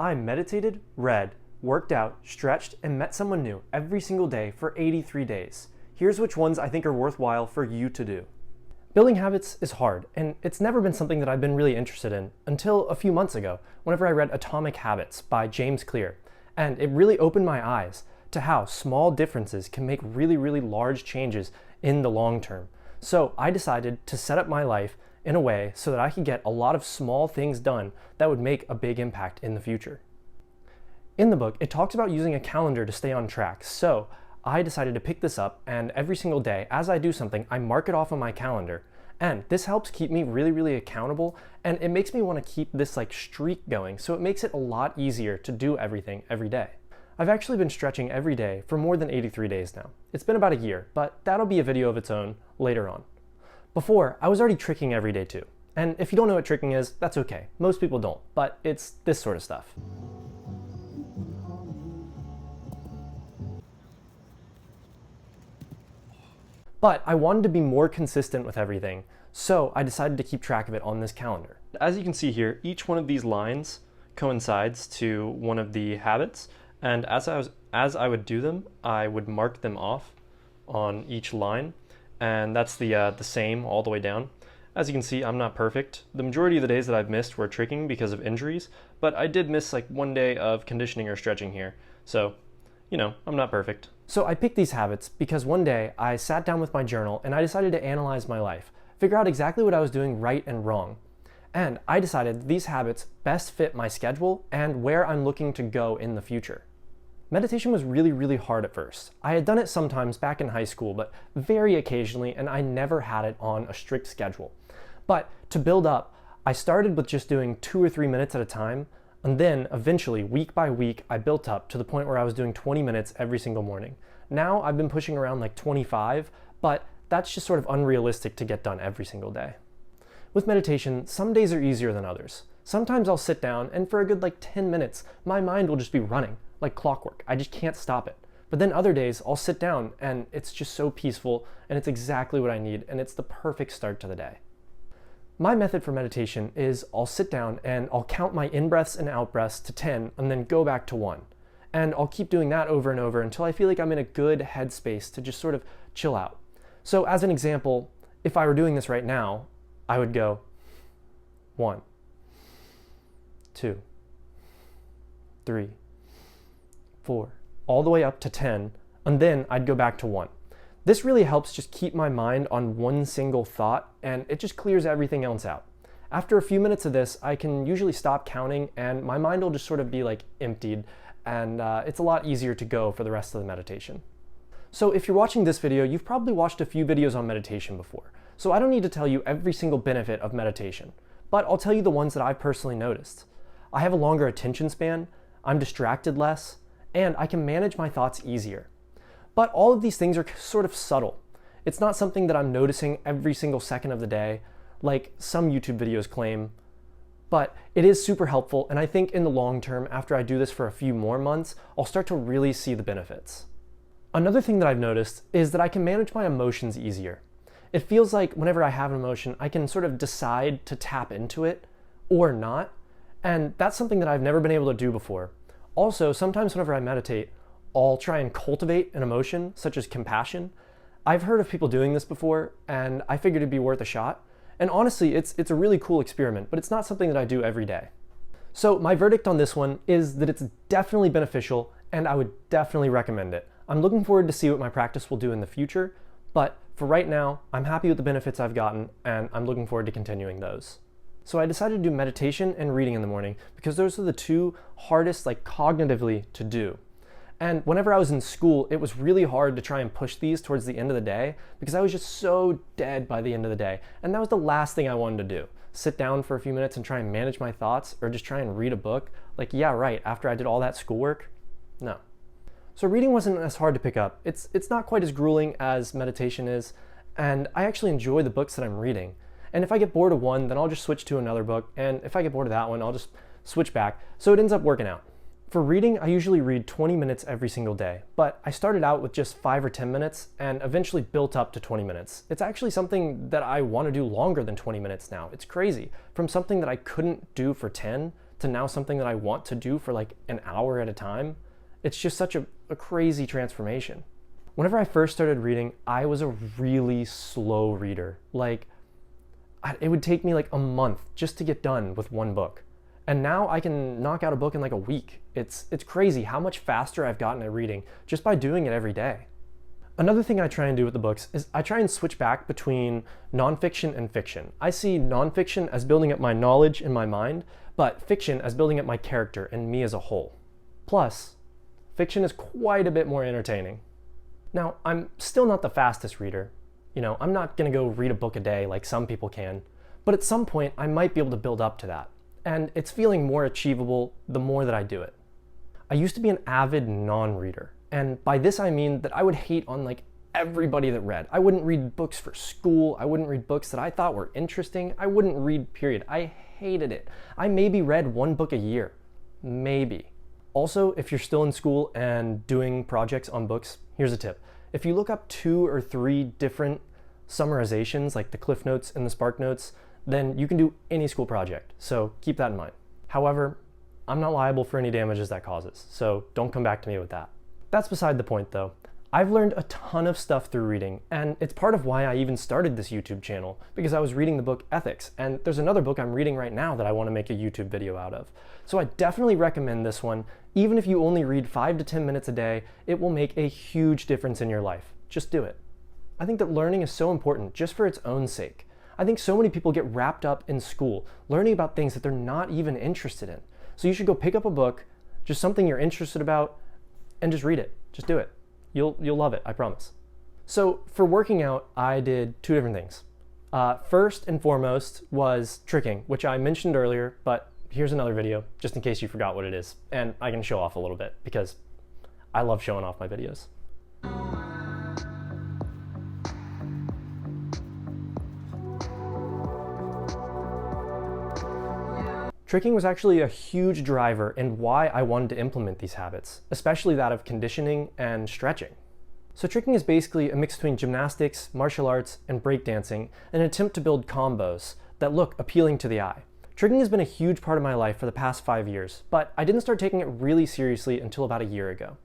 I meditated, read, worked out, stretched, and met someone new every single day for 83 days. Here's which ones I think are worthwhile for you to do. Building habits is hard, and it's never been something that I've been really interested in until a few months ago, whenever I read Atomic Habits by James Clear. And it really opened my eyes to how small differences can make really, really large changes in the long term. So I decided to set up my life in a way so that I could get a lot of small things done that would make a big impact in the future. In the book, it talks about using a calendar to stay on track. So I decided to pick this up, and every single day as I do something, I mark it off on my calendar. And this helps keep me really, really accountable, and it makes me want to keep this streak going, so it makes it a lot easier to do everything every day. I've actually been stretching every day for more than 83 days now. It's been about a year, but that'll be a video of its own later on. Before, I was already tricking every day too. And if you don't know what tricking is, that's okay. Most people don't, but it's this sort of stuff. But I wanted to be more consistent with everything, so I decided to keep track of it on this calendar. As you can see here, each one of these lines coincides to one of the habits, and as I would do them, I would mark them off on each line, and that's the same all the way down. As you can see, I'm not perfect. The majority of the days that I've missed were tricking because of injuries, but I did miss one day of conditioning or stretching here, so I'm not perfect. So I picked these habits because one day I sat down with my journal and I decided to analyze my life, figure out exactly what I was doing right and wrong. And I decided these habits best fit my schedule and where I'm looking to go in the future. Meditation was really, really hard at first. I had done it sometimes back in high school, but very occasionally, and I never had it on a strict schedule. But to build up, I started with just doing 2 or 3 minutes at a time, and then eventually, week by week, I built up to the point where I was doing 20 minutes every single morning. Now I've been pushing around 25, but that's just sort of unrealistic to get done every single day. With meditation, some days are easier than others. Sometimes I'll sit down and for a good 10 minutes, my mind will just be running like clockwork. I just can't stop it. But then other days I'll sit down and it's just so peaceful and it's exactly what I need and it's the perfect start to the day. My method for meditation is I'll sit down and I'll count my in-breaths and out-breaths to 10 and then go back to 1. And I'll keep doing that over and over until I feel like I'm in a good headspace to just sort of chill out. So as an example, if I were doing this right now, I would go 1, 2, 3, 4, all the way up to 10, and then I'd go back to 1. This really helps just keep my mind on one single thought, and it just clears everything else out. After a few minutes of this, I can usually stop counting, and my mind will just sort of be emptied, and it's a lot easier to go for the rest of the meditation. So if you're watching this video, you've probably watched a few videos on meditation before, so I don't need to tell you every single benefit of meditation, but I'll tell you the ones that I've personally noticed. I have a longer attention span, I'm distracted less, and I can manage my thoughts easier. But all of these things are sort of subtle. It's not something that I'm noticing every single second of the day, like some YouTube videos claim, but it is super helpful, and I think in the long term, after I do this for a few more months, I'll start to really see the benefits. Another thing that I've noticed is that I can manage my emotions easier. It feels like whenever I have an emotion, I can sort of decide to tap into it or not, and that's something that I've never been able to do before. Also, sometimes whenever I meditate, I'll try and cultivate an emotion, such as compassion. I've heard of people doing this before, and I figured it'd be worth a shot. And honestly, it's a really cool experiment, but it's not something that I do every day. So my verdict on this one is that it's definitely beneficial, and I would definitely recommend it. I'm looking forward to see what my practice will do in the future, but for right now, I'm happy with the benefits I've gotten, and I'm looking forward to continuing those. So I decided to do meditation and reading in the morning because those are the two hardest, cognitively, to do. And whenever I was in school, it was really hard to try and push these towards the end of the day because I was just so dead by the end of the day. And that was the last thing I wanted to do. Sit down for a few minutes and try and manage my thoughts or just try and read a book. Yeah, right, after I did all that schoolwork? No. So reading wasn't as hard to pick up. It's not quite as grueling as meditation is, and I actually enjoy the books that I'm reading. And if I get bored of one, then I'll just switch to another book, and if I get bored of that one, I'll just switch back. So it ends up working out. For reading, I usually read 20 minutes every single day, but I started out with just 5 or 10 minutes and eventually built up to 20 minutes. It's actually something that I want to do longer than 20 minutes now. It's crazy. From something that I couldn't do for 10 to now something that I want to do for like an hour at a time, it's just such a crazy transformation. Whenever I first started reading, I was a really slow reader. It would take me like a month just to get done with one book. And now I can knock out a book in like a week. It's crazy how much faster I've gotten at reading just by doing it every day. Another thing I try and do with the books is I try and switch back between nonfiction and fiction. I see nonfiction as building up my knowledge in my mind, but fiction as building up my character and me as a whole. Plus, fiction is quite a bit more entertaining. Now, I'm still not the fastest reader. I'm not gonna go read a book a day like some people can, but at some point I might be able to build up to that. And it's feeling more achievable the more that I do it. I used to be an avid non-reader. And by this I mean that I would hate on like everybody that read. I wouldn't read books for school. I wouldn't read books that I thought were interesting. I wouldn't read, period. I hated it. I maybe read one book a year. Maybe. Also, if you're still in school and doing projects on books, here's a tip. If you look up 2 or 3 different summarizations, like the Cliff Notes and the Spark Notes, then you can do any school project. So keep that in mind. However, I'm not liable for any damages that causes, so don't come back to me with that. That's beside the point though. I've learned a ton of stuff through reading, and it's part of why I even started this YouTube channel, because I was reading the book Ethics, and there's another book I'm reading right now that I want to make a YouTube video out of. So I definitely recommend this one. Even if you only read 5 to 10 minutes a day, it will make a huge difference in your life. Just do it. I think that learning is so important just for its own sake. I think so many people get wrapped up in school, learning about things that they're not even interested in. So you should go pick up a book, just something you're interested about, and just read it. Just do it. You'll love it, I promise. So for working out, I did 2 different things. First and foremost was tricking, which I mentioned earlier, but here's another video, just in case you forgot what it is. And I can show off a little bit, because I love showing off my videos. Tricking was actually a huge driver in why I wanted to implement these habits, especially that of conditioning and stretching. So tricking is basically a mix between gymnastics, martial arts, and breakdancing in an attempt to build combos that look appealing to the eye. Tricking has been a huge part of my life for the past 5 years, but I didn't start taking it really seriously until about a year ago.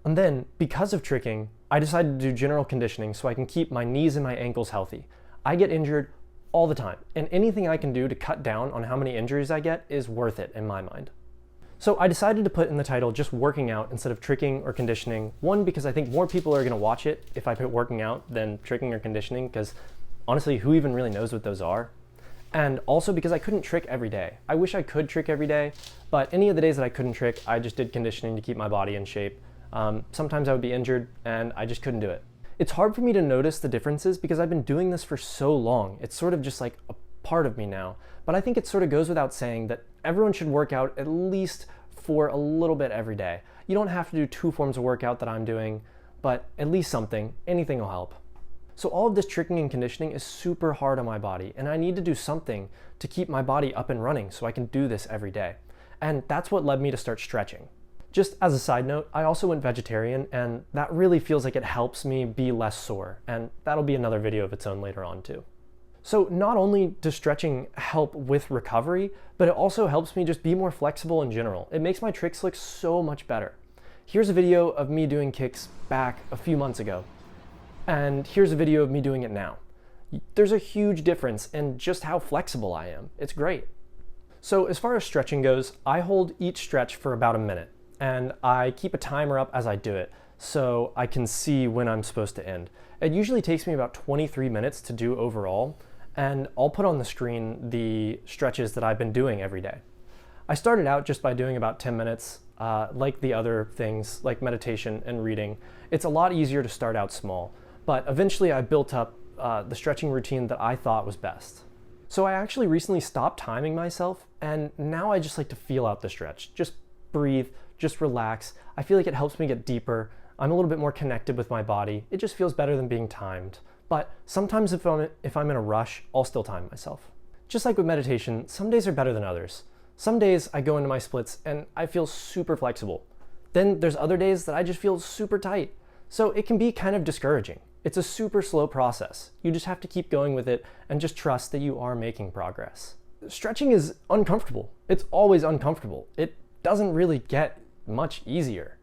And then, because of tricking, I decided to do general conditioning so I can keep my knees and my ankles healthy. I get injured all the time, and anything I can do to cut down on how many injuries I get is worth it in my mind. So I decided to put in the title just working out instead of tricking or conditioning. One, because I think more people are gonna watch it if I put working out than tricking or conditioning, because honestly, who even really knows what those are? And also because I couldn't trick every day. I wish I could trick every day, but any of the days that I couldn't trick, I just did conditioning to keep my body in shape. Sometimes I would be injured and I just couldn't do it. It's hard for me to notice the differences because I've been doing this for so long. It's sort of just like a part of me now. But I think it sort of goes without saying that everyone should work out at least for a little bit every day. You don't have to do 2 forms of workout that I'm doing, but at least something. Anything will help. So all of this tricking and conditioning is super hard on my body, and I need to do something to keep my body up and running so I can do this every day. And that's what led me to start stretching. Just as a side note, I also went vegetarian, and that really feels like it helps me be less sore, and that'll be another video of its own later on too. So not only does stretching help with recovery, but it also helps me just be more flexible in general. It makes my tricks look so much better. Here's a video of me doing kicks back a few months ago, and here's a video of me doing it now. There's a huge difference in just how flexible I am. It's great. So as far as stretching goes, I hold each stretch for about a minute. And I keep a timer up as I do it so I can see when I'm supposed to end. It usually takes me about 23 minutes to do overall, and I'll put on the screen the stretches that I've been doing every day. I started out just by doing about 10 minutes. Like the other things, like meditation and reading, it's a lot easier to start out small, but eventually I built up the stretching routine that I thought was best. So I actually recently stopped timing myself, and now I just like to feel out the stretch. Just breathe, just relax. I feel like it helps me get deeper. I'm a little bit more connected with my body. It just feels better than being timed. But sometimes if I'm in a rush, I'll still time myself. Just like with meditation, some days are better than others. Some days I go into my splits and I feel super flexible. Then there's other days that I just feel super tight. So it can be kind of discouraging. It's a super slow process. You just have to keep going with it and just trust that you are making progress. stretching is uncomfortable. It's always uncomfortable. It doesn't really get much easier.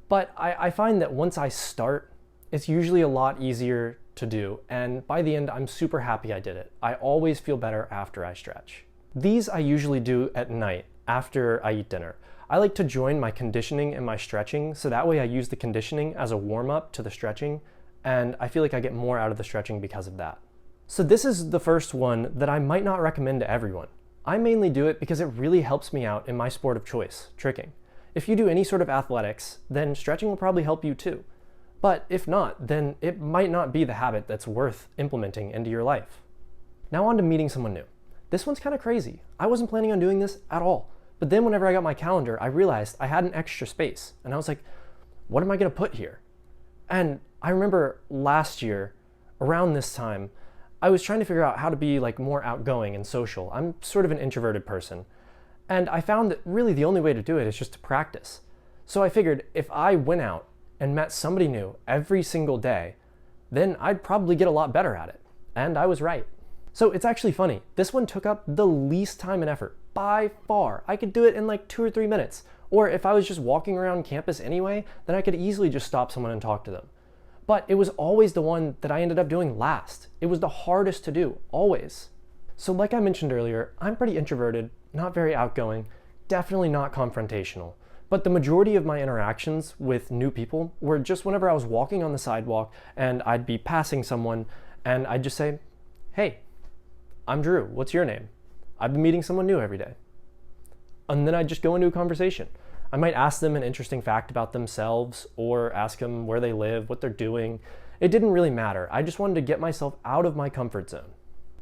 But I find that once I start, it's usually a lot easier to do, and by the end, I'm super happy I did it. I always feel better after I stretch. These I usually do at night after I eat dinner. I like to join my conditioning and my stretching, so that way I use the conditioning as a warm-up to the stretching, and I feel like I get more out of the stretching because of that. So this is the first one that I might not recommend to everyone. I mainly do it because it really helps me out in my sport of choice, tricking. If you do any sort of athletics, then stretching will probably help you too. But if not, then it might not be the habit that's worth implementing into your life. Now on to meeting someone new. This one's kind of crazy. I wasn't planning on doing this at all. But then whenever I got my calendar, I realized I had an extra space. And I was like, what am I gonna put here? And I remember last year, around this time, I was trying to figure out how to be like more outgoing and social. I'm sort of an introverted person. And I found that really the only way to do it is just to practice. So I figured if I went out and met somebody new every single day, then I'd probably get a lot better at it. And I was right. So it's actually funny. This one took up the least time and effort by far. I could do it in like 2 or 3 minutes. Or if I was just walking around campus anyway, then I could easily just stop someone and talk to them. But it was always the one that I ended up doing last. It was the hardest to do, always. So like I mentioned earlier, I'm pretty introverted, not very outgoing, definitely not confrontational. But the majority of my interactions with new people were just whenever I was walking on the sidewalk and I'd be passing someone and I'd just say, hey, I'm Drew, what's your name? I've been meeting someone new every day. And then I'd just go into a conversation. I might ask them an interesting fact about themselves or ask them where they live, what they're doing. It didn't really matter. I just wanted to get myself out of my comfort zone.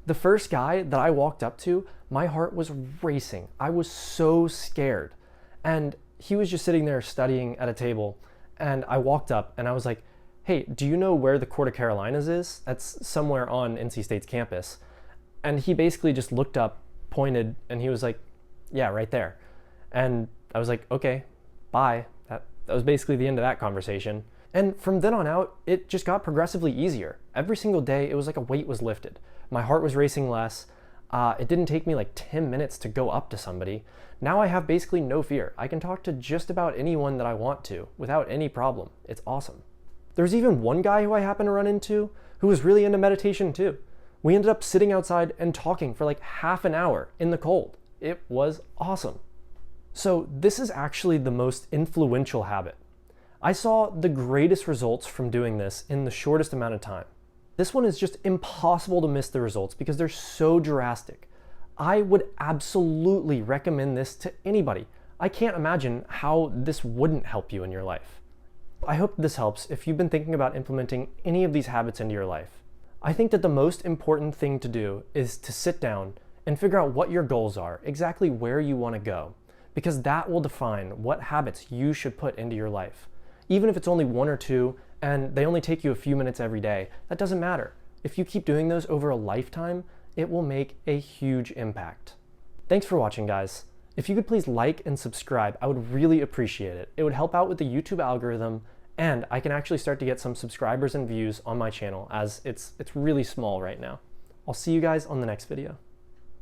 The first guy that I walked up to, my heart was racing. I was so scared. And he was just sitting there studying at a table, and I walked up and I was like, hey, do you know where the Court of Carolinas is? That's somewhere on NC State's campus. And he basically just looked up, pointed, and he was like, yeah, right there. And I was like, okay, bye. That was basically the end of that conversation. And from then on out, it just got progressively easier. Every single day, it was like a weight was lifted. My heart was racing less. It didn't take me like 10 minutes to go up to somebody. Now I have basically no fear. I can talk to just about anyone that I want to without any problem. It's awesome. There's even one guy who I happened to run into who was really into meditation too. We ended up sitting outside and talking for like half an hour in the cold. It was awesome. So this is actually the most influential habit. I saw the greatest results from doing this in the shortest amount of time. This one is just impossible to miss the results because they're so drastic. I would absolutely recommend this to anybody. I can't imagine how this wouldn't help you in your life. I hope this helps if you've been thinking about implementing any of these habits into your life. I think that the most important thing to do is to sit down and figure out what your goals are, exactly where you want to go, because that will define what habits you should put into your life. Even if it's only 1 or 2 and they only take you a few minutes every day, that doesn't matter. If you keep doing those over a lifetime, it will make a huge impact. Thanks for watching, guys. If you could please like and subscribe, I would really appreciate it. It would help out with the YouTube algorithm, and I can actually start to get some subscribers and views on my channel as it's really small right now. I'll see you guys on the next video.